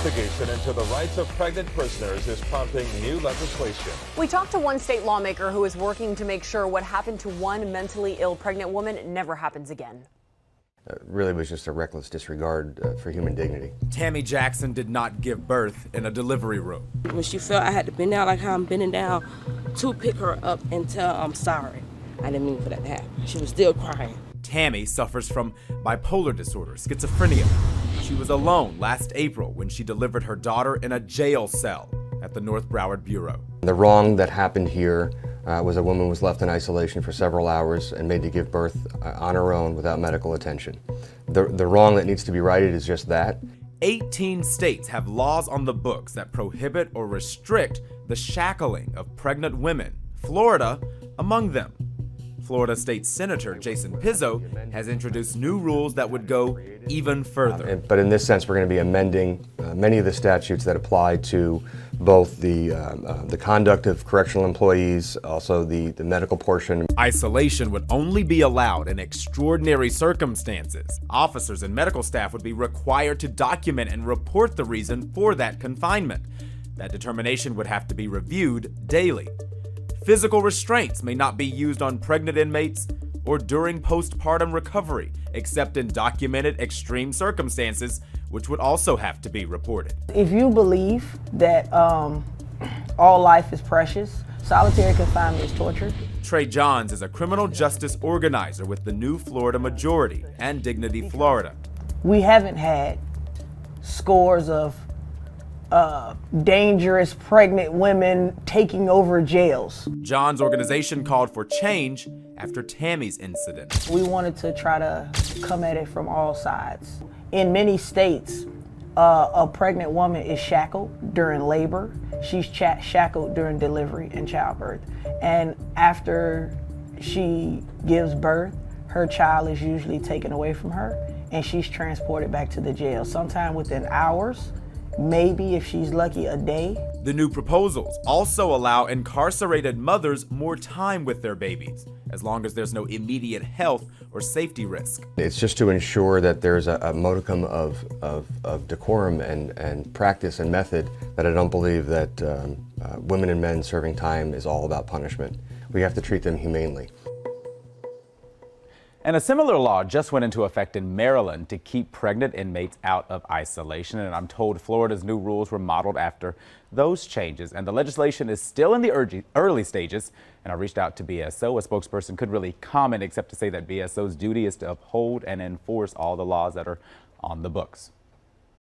investigation into the rights of pregnant prisoners is prompting new legislation. We talked to one state lawmaker who is working to make sure what happened to one mentally ill pregnant woman never happens again. Really was just a reckless disregard for human dignity. Tammy Jackson did not give birth in a delivery room. When she felt I had to bend down like how I'm bending down to pick her up and tell I'm sorry. I didn't mean for that to happen. She was still crying. Tammy suffers from bipolar disorder, schizophrenia. She was alone last April when she delivered her daughter in a jail cell at the North Broward Bureau. The wrong that happened here was a woman was left in isolation for several hours and made to give birth on her own without medical attention. The wrong that needs to be righted is just that. 18 states have laws on the books that prohibit or restrict the shackling of pregnant women, Florida among them. Florida State Senator Jason Pizzo has introduced new rules that would go even further. But in this sense, we're going to be amending many of the statutes that apply to both the conduct of correctional employees, also the medical portion. Isolation would only be allowed in extraordinary circumstances. Officers and medical staff would be required to document and report the reason for that confinement. That determination would have to be reviewed daily. Physical restraints may not be used on pregnant inmates or during postpartum recovery, except in documented extreme circumstances, which would also have to be reported. If you believe that all life is precious, solitary confinement is torture. Trey Johns is a criminal justice organizer with the New Florida Majority and Dignity Florida. We haven't had scores of dangerous pregnant women taking over jails. John's organization called for change after Tammy's incident. We wanted to try to come at it from all sides. In many states, a pregnant woman is shackled during labor. She's shackled during delivery and childbirth. And after she gives birth, her child is usually taken away from her and she's transported back to the jail, sometime within hours. Maybe, if she's lucky, a day. The new proposals also allow incarcerated mothers more time with their babies, as long as there's no immediate health or safety risk. It's just to ensure that there's a modicum of decorum and practice and method that I don't believe that women and men serving time is all about punishment. We have to treat them humanely. And a similar law just went into effect in Maryland to keep pregnant inmates out of isolation. And I'm told Florida's new rules were modeled after those changes. And the legislation is still in the early stages. And I reached out to BSO. A spokesperson couldn't really comment except to say that BSO's duty is to uphold and enforce all the laws that are on the books.